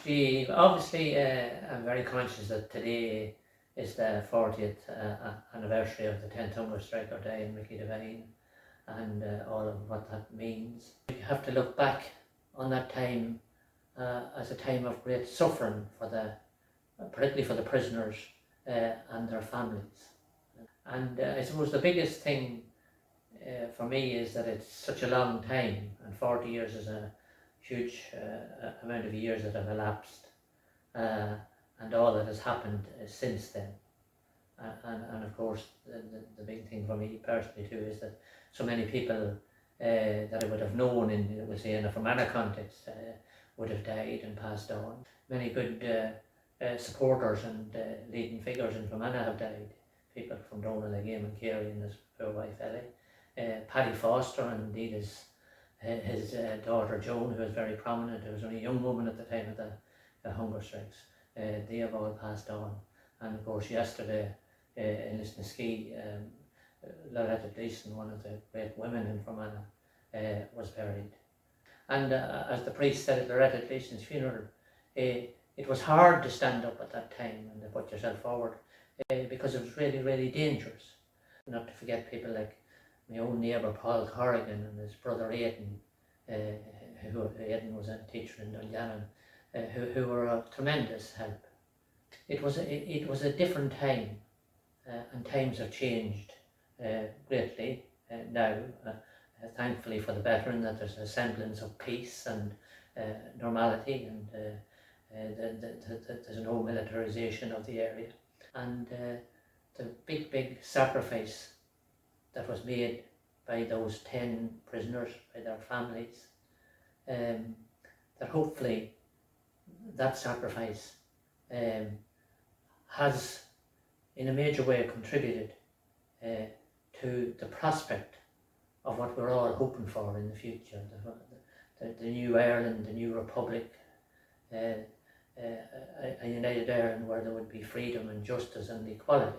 Obviously, I'm very conscious that today is the 40th anniversary of the 10th Hunger Strike, or day in Mickey Devine, and all of what that means. You have to look back on that time as a time of great suffering particularly for the prisoners and their families. And I suppose the biggest thing for me is that it's such a long time, and 40 years is a huge amount of years that have elapsed, and all that has happened since then. And of course, the big thing for me personally too is that so many people that I would have known in, we'll say, in a Fermanagh context would have died and passed on. Many good supporters and leading figures in Fermanagh have died. People from Donal, like Owen Carron and his poor wife Ellie, Paddy Foster, and indeed his daughter Joan, who was very prominent, who was only a young woman at the time of the hunger strikes. They have all passed on. And of course yesterday in Lisnaskey, Loretta Gleeson, one of the great women in Fermanagh, was buried. And as the priest said at Loretta Gleeson's funeral, it was hard to stand up at that time and to put yourself forward because it was really, really dangerous. Not to forget people like my own neighbour Paul Corrigan and his brother Aidan, who Aidan was a teacher in Dungannon, who were a tremendous help. It was a different time, and times have changed greatly now, thankfully for the better, in that there's a semblance of peace and normality, and there's no militarisation of the area. And the big sacrifice that was made by those 10 prisoners, by their families, that hopefully that sacrifice has in a major way contributed to the prospect of what we're all hoping for in the future, the new Ireland, the new Republic, a united Ireland where there would be freedom and justice and equality.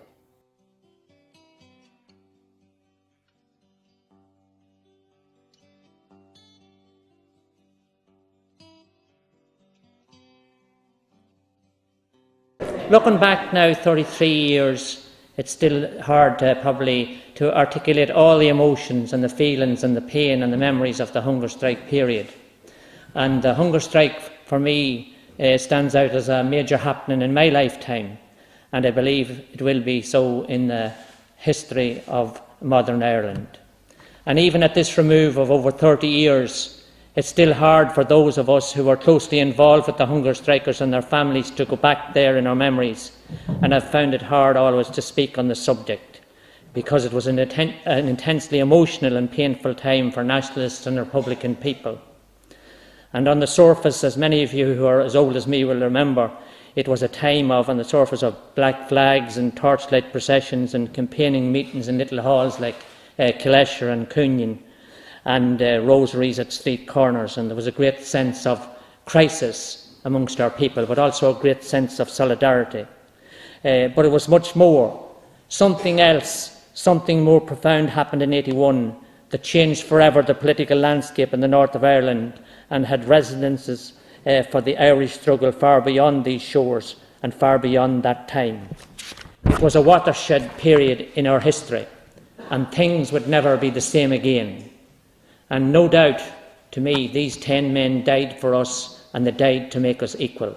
Looking back now 33 years, it's still hard probably to articulate all the emotions and the feelings and the pain and the memories of the hunger strike period. And the hunger strike for me stands out as a major happening in my lifetime, and I believe it will be so in the history of modern Ireland. And even at this remove of over 30 years, it's still hard for those of us who were closely involved with the hunger strikers and their families to go back there in our memories, and I've found it hard always to speak on the subject, because it was an intensely emotional and painful time for nationalists and Republican people. And on the surface, as many of you who are as old as me will remember, it was a time on the surface of black flags and torchlight processions and campaigning meetings in little halls like Killesher and Cunyon, and rosaries at street corners, and there was a great sense of crisis amongst our people, but also a great sense of solidarity. But it was much more. Something else, something more profound happened in '81 that changed forever the political landscape in the north of Ireland and had resonances for the Irish struggle far beyond these shores and far beyond that time. It was a watershed period in our history, and things would never be the same again. And no doubt, to me, these 10 men died for us, and they died to make us equal.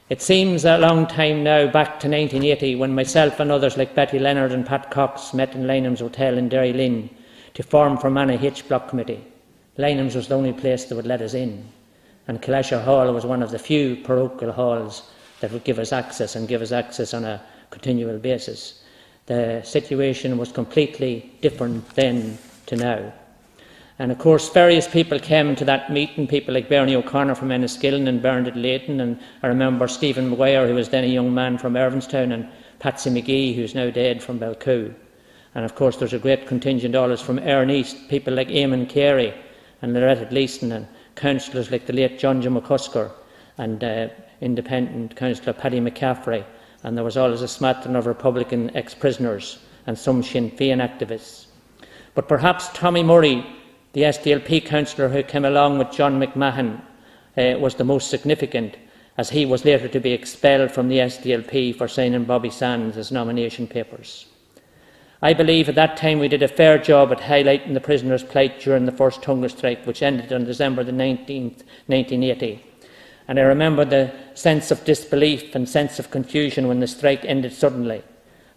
It seems a long time now, back to 1980, when myself and others like Betty Leonard and Pat Cox met in Lynham's Hotel in Derry Lynn to form Fermanagh H-Block Committee. Lynham's was the only place that would let us in, and Killesher Hall was one of the few parochial halls that would give us access, and give us access on a continual basis. The situation was completely different then to now. And of course various people came to that meeting, people like Bernie O'Connor from Enniskillen and Bernard Leighton, and I remember Stephen Maguire, who was then a young man from Irvinstown, and Patsy McGee, who's now dead, from Belcoo. And of course there's a great contingent always from Erin East, people like Eamon Carey and Loretta Gleeson, and councillors like the late John J. McCusker, and independent councillor Paddy McCaffrey, and there was always a smattering of Republican ex-prisoners and some Sinn Féin activists. But perhaps Tommy Murray, the SDLP councillor who came along with John McMahon, was the most significant, as he was later to be expelled from the SDLP for signing Bobby Sands' nomination papers. I believe at that time we did a fair job at highlighting the prisoners' plight during the first hunger strike, which ended on December the 19th, 1980. And I remember the sense of disbelief and sense of confusion when the strike ended suddenly.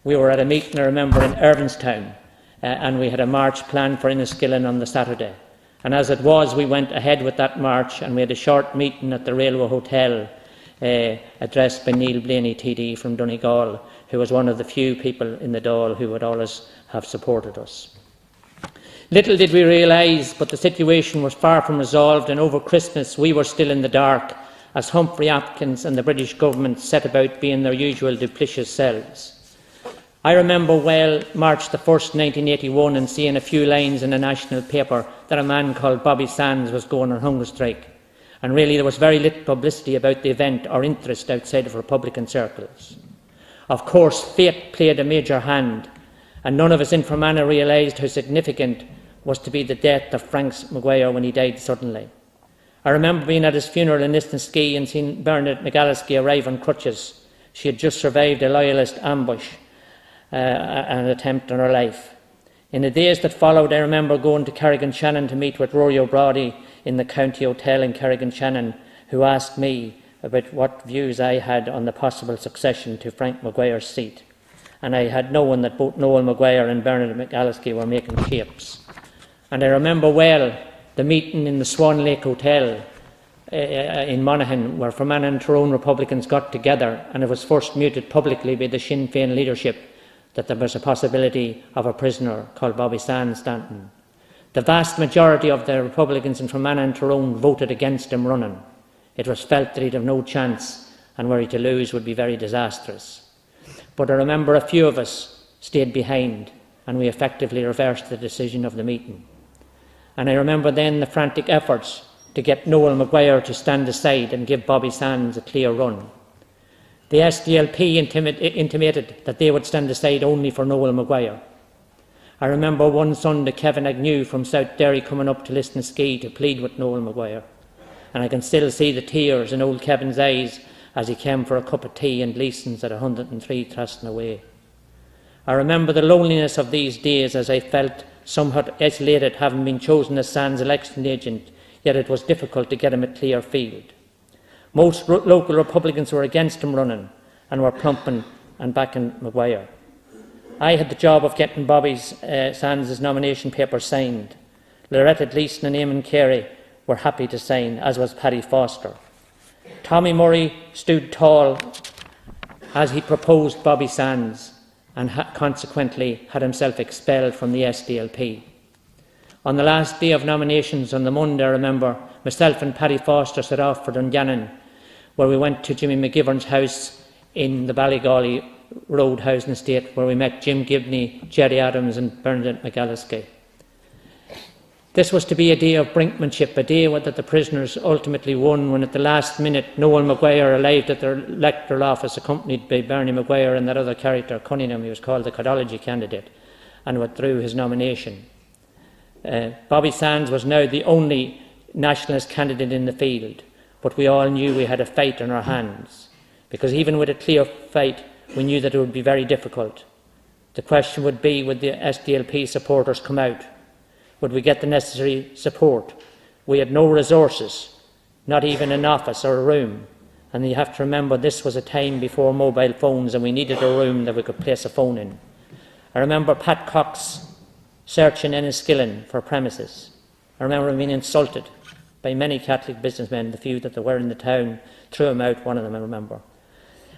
We were at a meeting, I remember, in Irvinstown, and we had a march planned for Enniskillen on the Saturday. And as it was, we went ahead with that march, and we had a short meeting at the Railway Hotel, addressed by Neil Blaney TD from Donegal, who was one of the few people in the Dáil who would always have supported us. Little did we realise, but the situation was far from resolved, and over Christmas we were still in the dark, as Humphrey Atkins and the British government set about being their usual duplicitous selves. I remember well March the 1st, 1981, and seeing a few lines in a national paper that a man called Bobby Sands was going on hunger strike. And really there was very little publicity about the event or interest outside of Republican circles. Of course, fate played a major hand, and none of us in Fermanagh realised how significant was to be the death of Frank Maguire when he died suddenly. I remember being at his funeral in Listonskee and seeing Bernadette McAlliskey arrive on crutches. She had just survived a loyalist ambush, an attempt on her life. In the days that followed, I remember going to Carrigan-Shannon to meet with Rory O'Brady in the County Hotel in Carrigan-Shannon, who asked me about what views I had on the possible succession to Frank Maguire's seat. And I had known that both Noel Maguire and Bernadette McAlliskey were making shapes. And I remember well the meeting in the Swan Lake Hotel in Monaghan, where Fermanagh and Tyrone Republicans got together, and it was first mooted publicly by the Sinn Féin leadership that there was a possibility of a prisoner called Bobby Sands Stanton. The vast majority of the Republicans in Fermanagh and Tyrone voted against him running. It was felt that he'd have no chance, and were he to lose would be very disastrous. But I remember a few of us stayed behind, and we effectively reversed the decision of the meeting. And I remember then the frantic efforts to get Noel Maguire to stand aside and give Bobby Sands a clear run. The SDLP intimated that they would stand aside only for Noel Maguire. I remember one Sunday Kevin Agnew from South Derry coming up to Listonskee to plead with Noel Maguire, and I can still see the tears in old Kevin's eyes as he came for a cup of tea in Gleeson's at 103 Traston Way. I remember the loneliness of these days as I felt somewhat isolated, having been chosen as Sands' election agent, yet it was difficult to get him a clear field. Most local Republicans were against him running and were plumping and backing Maguire. I had the job of getting Bobby Sands' nomination paper signed. Loretta Gleeson and Eamon Carey were happy to sign, as was Paddy Foster. Tommy Murray stood tall as he proposed Bobby Sands and consequently had himself expelled from the SDLP. On the last day of nominations, on the Monday, I remember, myself and Paddy Foster set off for Dungannon, where we went to Jimmy McGivern's house in the Ballygawley Road housing estate, where we met Jim Gibney, Jerry Adams and Bernadette McAlliskey. This was to be a day of brinkmanship, a day that the prisoners ultimately won when at the last minute Noel Maguire arrived at their electoral office accompanied by Bernie Maguire and that other character, Cunningham, he was called the Codology candidate, and withdrew his nomination. Bobby Sands was now the only nationalist candidate in the field, but we all knew we had a fight on our hands, because even with a clear fight we knew that it would be very difficult. The question would be, would the SDLP supporters come out? Would we get the necessary support? We had no resources, not even an office or a room, and you have to remember this was a time before mobile phones and we needed a room that we could place a phone in. I remember Pat Cox searching Enniskillen for premises. I remember being insulted by many Catholic businessmen, the few that there were in the town, threw him out, one of them I remember.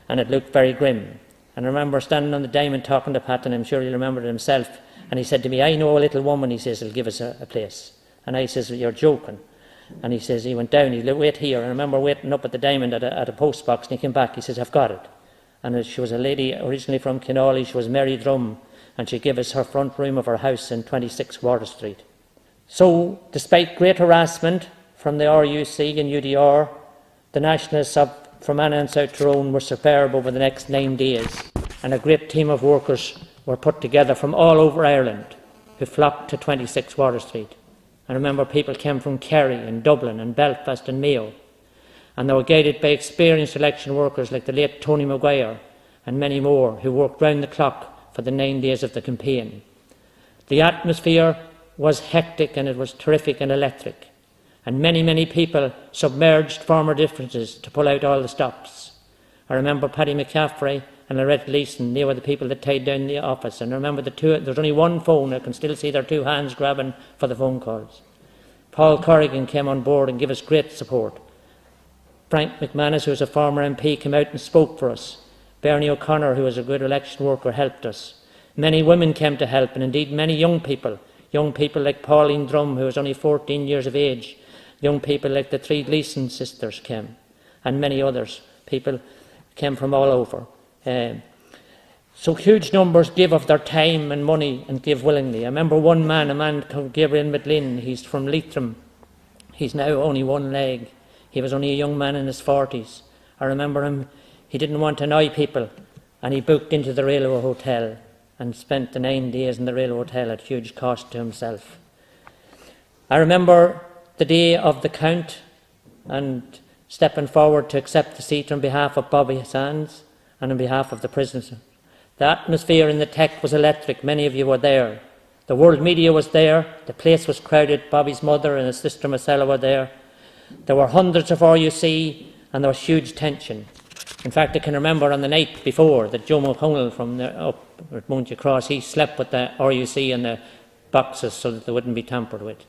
And it looked very grim. And I remember standing on the diamond talking to Pat, and I'm sure he'll remember it himself, and he said to me, I know a little woman, he says, will give us a place. And I says, well, you're joking. And he says, he went down, he said, wait here. And I remember waiting up at the diamond at a post box, and he came back, he says, I've got it. And she was a lady originally from Kinawley, she was Mary Drum, and she gave us her front room of her house in 26 Water Street. So, despite great harassment from the RUC and UDR, the nationalists of Fermanagh and South Tyrone were superb over the next 9 days, and a great team of workers were put together from all over Ireland who flocked to 26 Water Street. I remember people came from Kerry and Dublin and Belfast and Mayo. and they were guided by experienced election workers like the late Tony Maguire and many more who worked round the clock for the 9 days of the campaign. The atmosphere was hectic and it was terrific and electric, and many people submerged former differences to pull out all the stops. I remember Paddy McCaffrey and Loretta Leeson, they were the people that tied down the office, and I remember there's only one phone, I can still see their two hands grabbing for the phone calls. Paul Corrigan came on board and gave us great support. Frank McManus, who was a former MP, came out and spoke for us. Bernie O'Connor, who was a good election worker, helped us. Many women came to help, and indeed many young people like Pauline Drum, who was only 14 years of age. Young people like the three Gleeson sisters came, and many others. People came from all over. So huge numbers give of their time and money and give willingly. I remember one man, a man called Gabriel Medlin, he's from Leitrim. He's now only one leg. He was only a young man in his 40s. I remember him, he didn't want to annoy people, and he booked into the Railway Hotel and spent the 9 days in the Railway Hotel at huge cost to himself. I remember the day of the count and stepping forward to accept the seat on behalf of Bobby Sands and on behalf of the prisoners. The atmosphere in the tech was electric. Many of you were there. The world media was there. The place was crowded. Bobby's mother and his sister Marcella were there. There were hundreds of RUC and there was huge tension. In fact, I can remember on the night before that Joe McConnell from up at Mounty Cross, he slept with the RUC and the boxes so that they wouldn't be tampered with.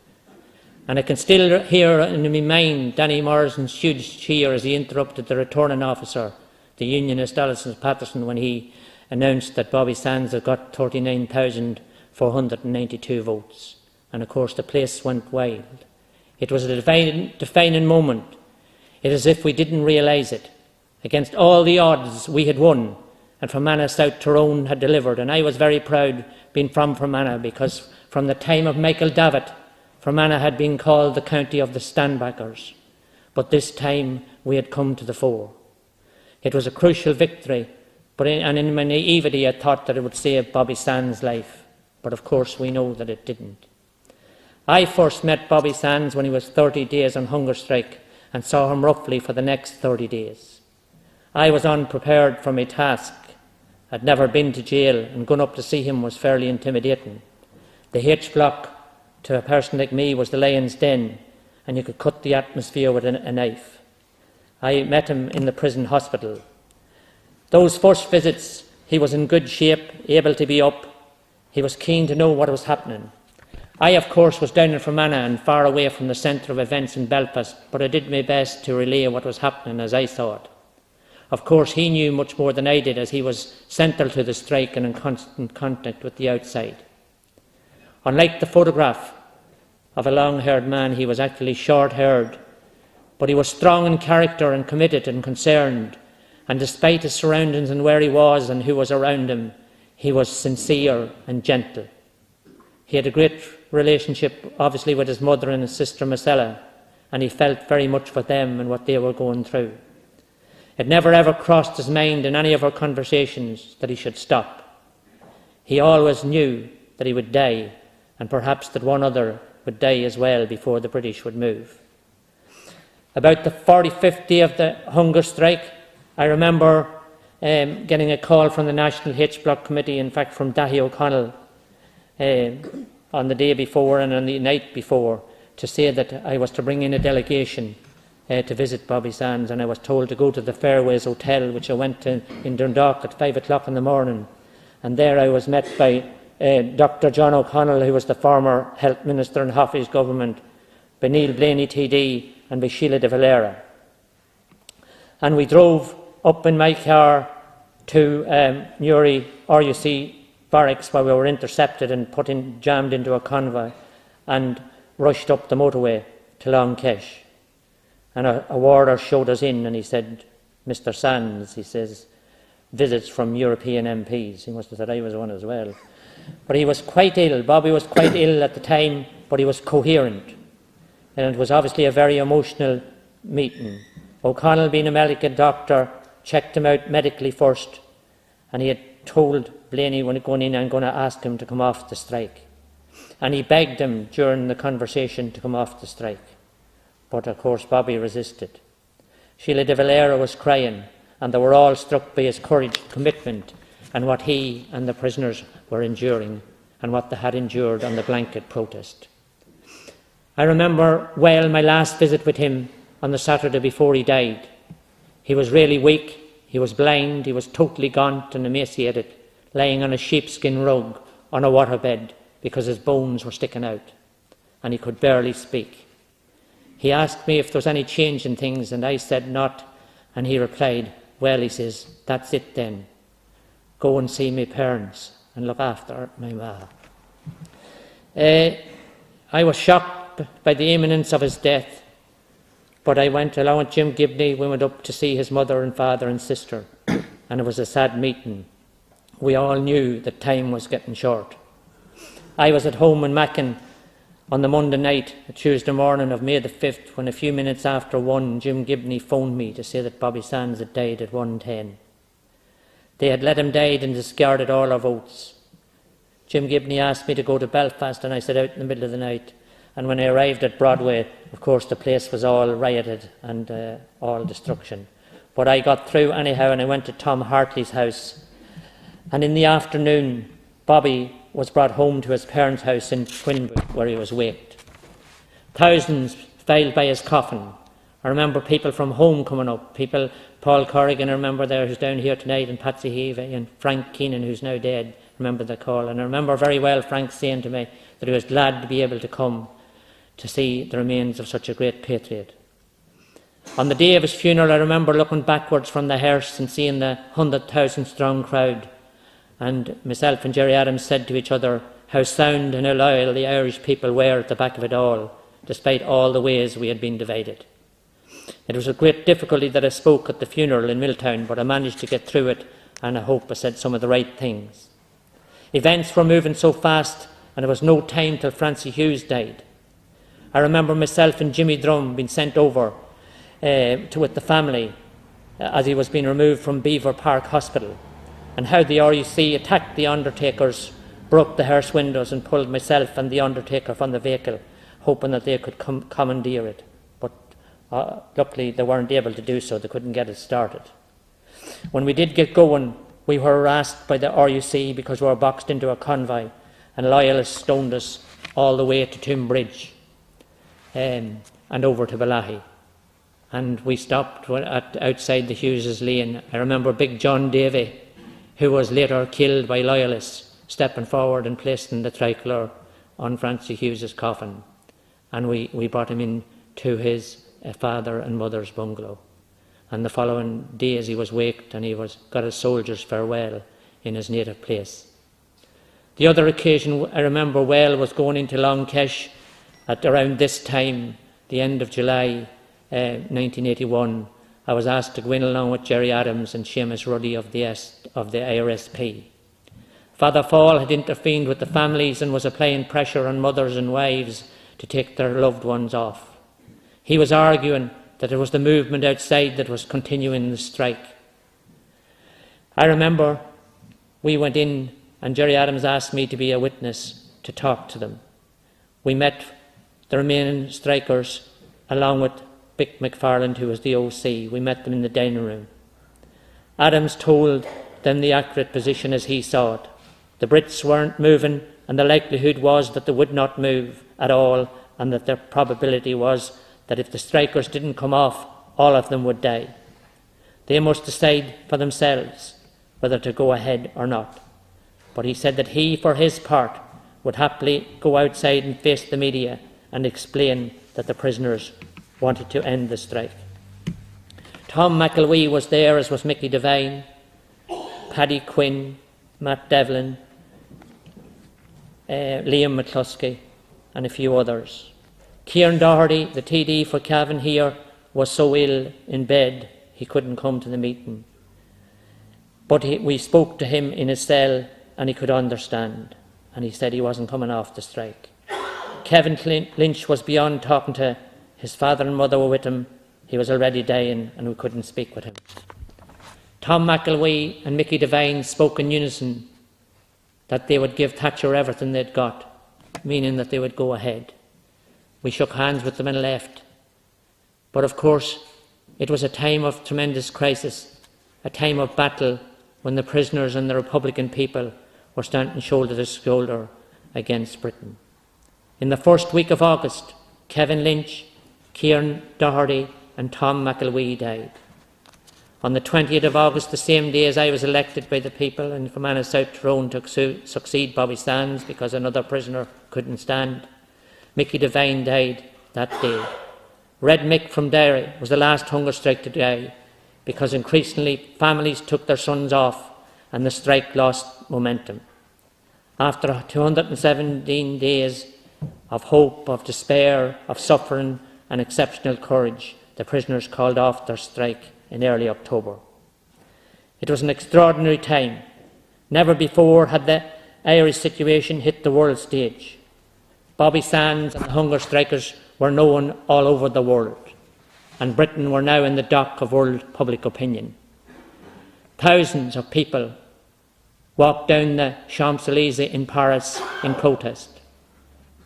And I can still hear in my mind Danny Morrison's huge cheer as he interrupted the returning officer, the unionist Alison Patterson, when he announced that Bobby Sands had got 39,492 votes. And of course the place went wild. It was a defining moment. It is as if we didn't realise it. Against all the odds we had won, and Fermanagh South Tyrone had delivered. And I was very proud being from Fermanagh, because from the time of Michael Devine, Fermanagh had been called the county of the standbackers. But this time we had come to the fore. It was a crucial victory, and in my naivety I thought that it would save Bobby Sands' life. But of course we know that it didn't. I first met Bobby Sands when he was 30 days on hunger strike and saw him roughly for the next 30 days. I was unprepared for my task. I'd never been to jail, and going up to see him was fairly intimidating. The H-block to a person like me was the lion's den, and you could cut the atmosphere with a knife. I met him in the prison hospital. Those first visits, he was in good shape, able to be up. He was keen to know what was happening. I, of course, was down in Fermanagh and far away from the centre of events in Belfast, but I did my best to relay what was happening as I saw it. Of course, he knew much more than I did, as he was central to the strike and in constant contact with the outside. Unlike the photograph of a long-haired man, he was actually short-haired, but he was strong in character and committed and concerned, and despite his surroundings and where he was and who was around him, he was sincere and gentle. He had a great relationship, obviously, with his mother and his sister Marcella, and he felt very much for them and what they were going through. It never ever crossed his mind in any of our conversations that he should stop. He always knew that he would die, and perhaps that one other would die as well before the British would move. About the 45th day of the hunger strike, I remember getting a call from the National H-Block Committee, in fact from Daithí O'Connell, on the day before and on the night before, to say that I was to bring in a delegation to visit Bobby Sands, and I was told to go to the Fairways Hotel, which I went to in Dundalk at 5 o'clock in the morning. And there I was met by Dr. John O'Connell, who was the former Health Minister in Hoffey's government, by Neil Blaney TD and by Sheila de Valera. And we drove up in my car to Newry RUC barracks, where we were intercepted and jammed into a convoy and rushed up the motorway to Long Kesh. And a warder showed us in and he said, "Mr. Sands," he says, "visits from European MPs." He must have said I was one as well. But he was quite ill. Bobby was quite ill at the time, but he was coherent. And it was obviously a very emotional meeting. O'Connell, being a medical doctor, checked him out medically first, and he had told Blaney when going in, "I'm going to ask him to come off the strike." And he begged him during the conversation to come off the strike. But of course Bobby resisted. Sheila de Valera was crying, and they were all struck by his courage, commitment, and what he and the prisoners were enduring, and what they had endured on the blanket protest. I remember well my last visit with him on the Saturday before he died. He was really weak, he was blind, he was totally gaunt and emaciated, lying on a sheepskin rug on a waterbed because his bones were sticking out, and he could barely speak. He asked me if there was any change in things, and I said not, and he replied, "Well," he says, "that's it then. Go and see my parents and look after my ma." I was shocked by the imminence of his death, but I went along with Jim Gibney. We went up to see his mother and father and sister, and it was a sad meeting. We all knew that time was getting short. I was at home in Mackin on the Monday night, a Tuesday morning of May the 5th, when a few minutes after 1, Jim Gibney phoned me to say that Bobby Sands had died at 1:10. They had let him die and discarded all our votes. Jim Gibney asked me to go to Belfast, and I set out in the middle of the night. And when I arrived at Broadway, of course, the place was all rioted and all destruction. But I got through anyhow, and I went to Tom Hartley's house. And in the afternoon, Bobby was brought home to his parents' house in Quinbridge, where he was waked. Thousands filed by his coffin. I remember people from home coming up, people, Paul Corrigan, I remember there, who's down here tonight, and Patsy Heavey, and Frank Keenan, who's now dead. I remember the call. And I remember very well Frank saying to me that he was glad to be able to come to see the remains of such a great patriot. On the day of his funeral, I remember looking backwards from the hearse and seeing the 100,000 strong crowd. And myself and Gerry Adams said to each other how sound and how loyal the Irish people were at the back of it all, despite all the ways we had been divided. It was a great difficulty that I spoke at the funeral in Milltown, but I managed to get through it, and I hope I said some of the right things. Events were moving so fast, and there was no time till Francie Hughes died. I remember myself and Jimmy Drum being sent over with the family as he was being removed from Beaver Park Hospital, and how the RUC attacked the undertakers, broke the hearse windows and pulled myself and the undertaker from the vehicle, hoping that they could commandeer it. But luckily they weren't able to do so, they couldn't get it started. When we did get going, we were harassed by the RUC because we were boxed into a convoy, and loyalists stoned us all the way to Tombridge and over to Balahi. And we stopped outside the Hughes' lane. I remember Big John Davy, who was later killed by loyalists, stepping forward and placing the tricolour on Francie Hughes' coffin. And we brought him in to his father and mother's bungalow. And the following days he was waked, and he got a soldier's farewell in his native place. The other occasion I remember well was going into Long Kesh at around this time, the end of July 1981. I was asked to go in along with Gerry Adams and Seamus Ruddy of the IRSP. Father Fall had intervened with the families and was applying pressure on mothers and wives to take their loved ones off. He was arguing that it was the movement outside that was continuing the strike. I remember we went in and Gerry Adams asked me to be a witness to talk to them. We met the remaining strikers along with Vic McFarland, who was the OC. We met them in the dining room. Adams told them the accurate position as he saw it. The Brits weren't moving, and the likelihood was that they would not move at all, and that their probability was that if the strikers didn't come off, all of them would die. They must decide for themselves whether to go ahead or not. But he said that he, for his part, would happily go outside and face the media and explain that the prisoners wanted to end the strike. Tom McElwee was there, as was Mickey Devine, Paddy Quinn, Matt Devlin, Liam McCluskey, and a few others. Kieran Doherty, the TD for Cavan here, was so ill in bed he couldn't come to the meeting. But we spoke to him in his cell and he could understand, and he said he wasn't coming off the strike. Kevin Lynch was beyond talking to. His father and mother were with him. He was already dying and we couldn't speak with him. Tom McElwee and Mickey Devine spoke in unison that they would give Thatcher everything they'd got, meaning that they would go ahead. We shook hands with them and left. But of course, It was a time of tremendous crisis, a time of battle when the prisoners and the Republican people were standing shoulder to shoulder against Britain. In the first week of August, Kevin Lynch, Kieran Doherty and Tom McElwee died. On the 20th of August, the same day as I was elected by the people in Fermanagh South Tyrone to succeed Bobby Sands because another prisoner couldn't stand, Mickey Devine died that day. Red Mick from Derry was the last hunger strike to die because increasingly families took their sons off and the strike lost momentum. After 217 days of hope, of despair, of suffering and exceptional courage, the prisoners called off their strike in early October. It was an extraordinary time. Never before had the Irish situation hit the world stage. Bobby Sands and the hunger strikers were known all over the world, and Britain were now in the dock of world public opinion. Thousands of people walked down the Champs-Élysées in Paris in protest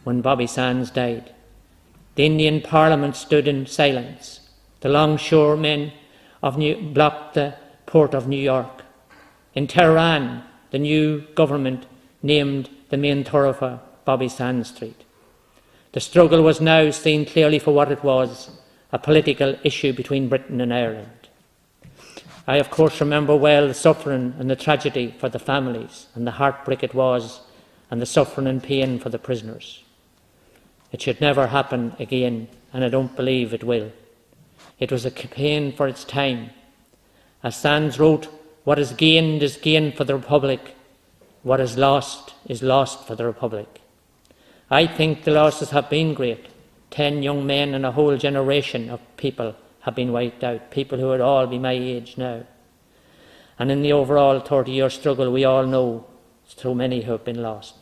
when Bobby Sands died. The Indian Parliament stood in silence. The longshoremen blocked the port of New York. In Tehran, the new government named the main thoroughfare Bobby Sands Street. The struggle was now seen clearly for what it was, a political issue between Britain and Ireland. I, of course, remember well the suffering and the tragedy for the families and the heartbreak it was, and the suffering and pain for the prisoners. It should never happen again, and I don't believe it will. It was a campaign for its time. As Sands wrote, "What is gained for the Republic. What is lost for the Republic." I think the losses have been great. 10 young men and a whole generation of people have been wiped out, people who would all be my age now. And in the overall 30-year struggle, we all know so many who have been lost.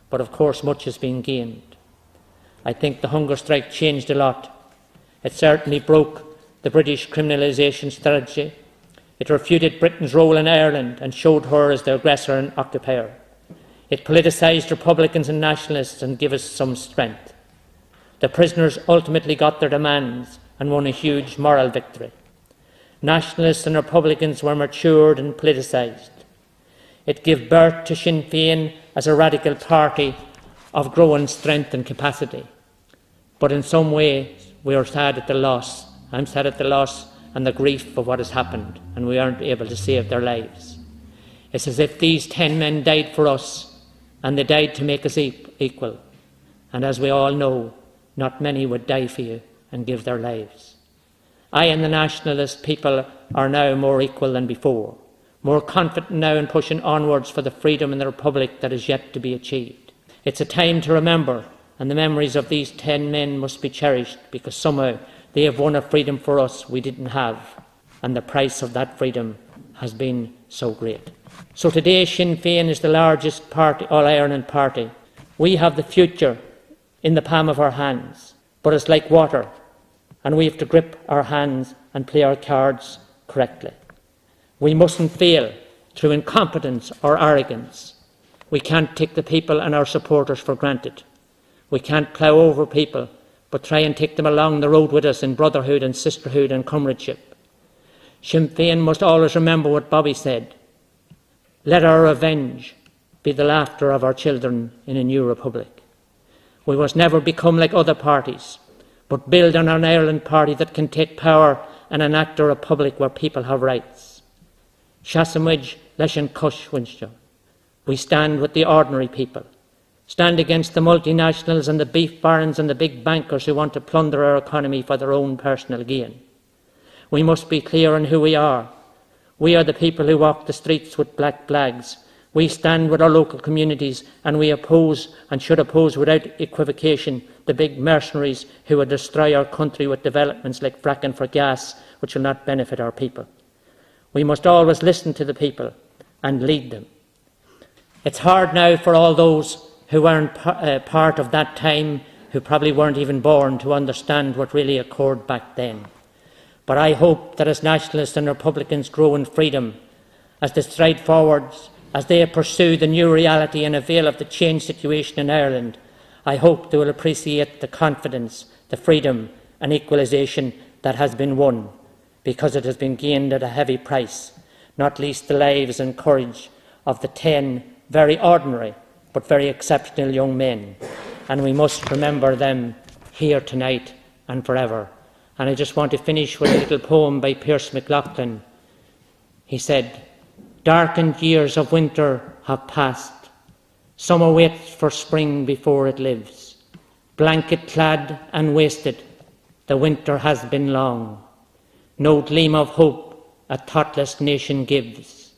But of course, much has been gained. I think the hunger strike changed a lot. It certainly broke the British criminalisation strategy. It refuted Britain's role in Ireland and showed her as the aggressor and occupier. It politicised Republicans and nationalists and gave us some strength. The prisoners ultimately got their demands and won a huge moral victory. Nationalists and Republicans were matured and politicised. It gave birth to Sinn Féin as a radical party of growing strength and capacity. But in some ways, we are sad at the loss. I'm sad at the loss and the grief of what has happened, and we aren't able to save their lives. It's as if these 10 men died for us, and they died to make us equal. And as we all know, not many would die for you and give their lives. I and the nationalist people are now more equal than before, more confident now in pushing onwards for the freedom in the Republic that is yet to be achieved. It's a time to remember, and the memories of these 10 men must be cherished, because somehow they have won a freedom for us we didn't have, and the price of that freedom has been so great. So today Sinn Féin is the largest All-Ireland party. We have the future in the palm of our hands, but it's like water, and we have to grip our hands and play our cards correctly. We mustn't fail through incompetence or arrogance. We can't take the people and our supporters for granted. We can't plough over people, but try and take them along the road with us in brotherhood and sisterhood and comradeship. Sinn Féin must always remember what Bobby said: "Let our revenge be the laughter of our children in a new republic." We must never become like other parties, but build on an Ireland party that can take power and enact a republic where people have rights. Shasamwij Leshan Kushwincha. We stand with the ordinary people. Stand against the multinationals and the beef barons and the big bankers who want to plunder our economy for their own personal gain. We must be clear on who we are. We are the people who walk the streets with black flags. We stand with our local communities, and we oppose and should oppose without equivocation the big mercenaries who would destroy our country with developments like fracking for gas, which will not benefit our people. We must always listen to the people and lead them. It's hard now for all those who weren't part of that time, who probably weren't even born, to understand what really occurred back then. But I hope that as nationalists and Republicans grow in freedom, as they stride forwards, as they pursue the new reality and avail of the changed situation in Ireland, I hope they will appreciate the confidence, the freedom and equalisation that has been won. because it has been gained at a heavy price, not least the lives and courage of the 10 very ordinary but very exceptional young men, and we must remember them here tonight and forever. And I just want to finish with a little poem by Pierce McLaughlin. He said, "Darkened years of winter have passed. Summer waits for spring before it lives. Blanket-clad and wasted, the winter has been long. No gleam of hope a thoughtless nation gives.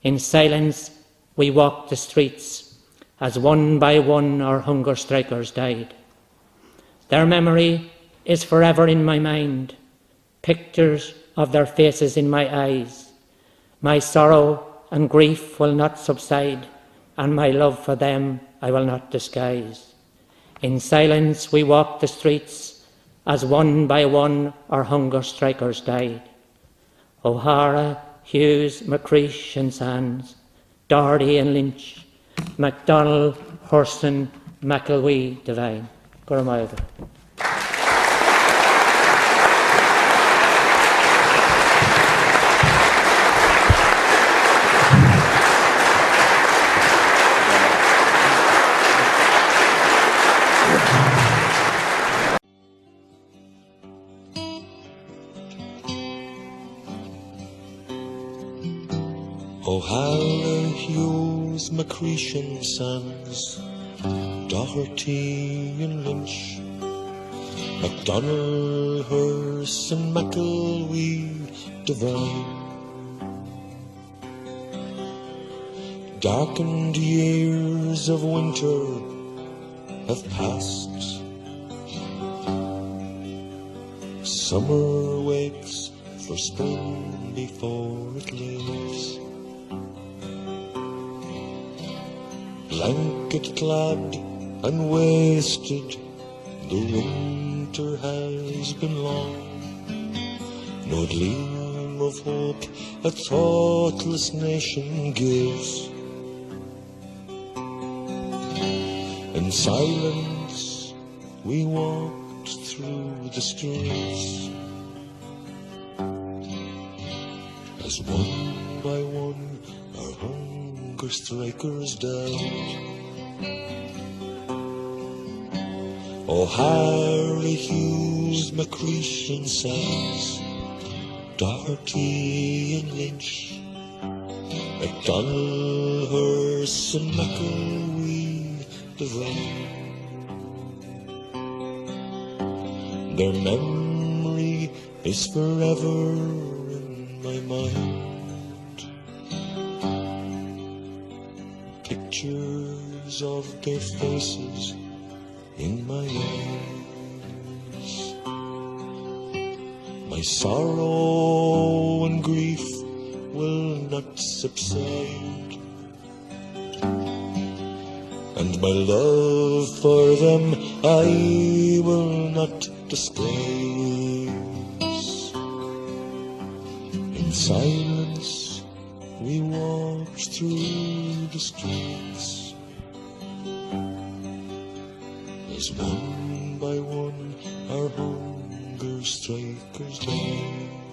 In silence we walk the streets, as one by one our hunger strikers died. Their memory is forever in my mind, pictures of their faces in my eyes. My sorrow and grief will not subside, and my love for them I will not disguise. In silence we walk the streets, as one by one our hunger strikers died. O'Hara, Hughes, McCreesh and Sands, Doherty and Lynch, MacDonald, Hurston, McElwee, Devine." Gurmailga. O'Hara, Hughes, McCreesh and Sands, Doherty and Lynch, MacDonald, Hurst and McElwee, Devine. Darkened years of winter have passed. Summer waits for spring before it lives. Blanket-clad and wasted, the winter has been long. No gleam of hope a thoughtless nation gives. In silence we walked through the streets, as one by one our hunger strikers died. O'Hara, Hughes, McCreesh and Sands, Doherty and Lynch, MacDonald, Hurst and McElwee, Devine. Their memory is forever in my mind. Pictures of their faces in my eyes. My sorrow and grief will not subside, and my love for them I will not disguise. In silence we walked through the streets, as one by one our hunger strikers died.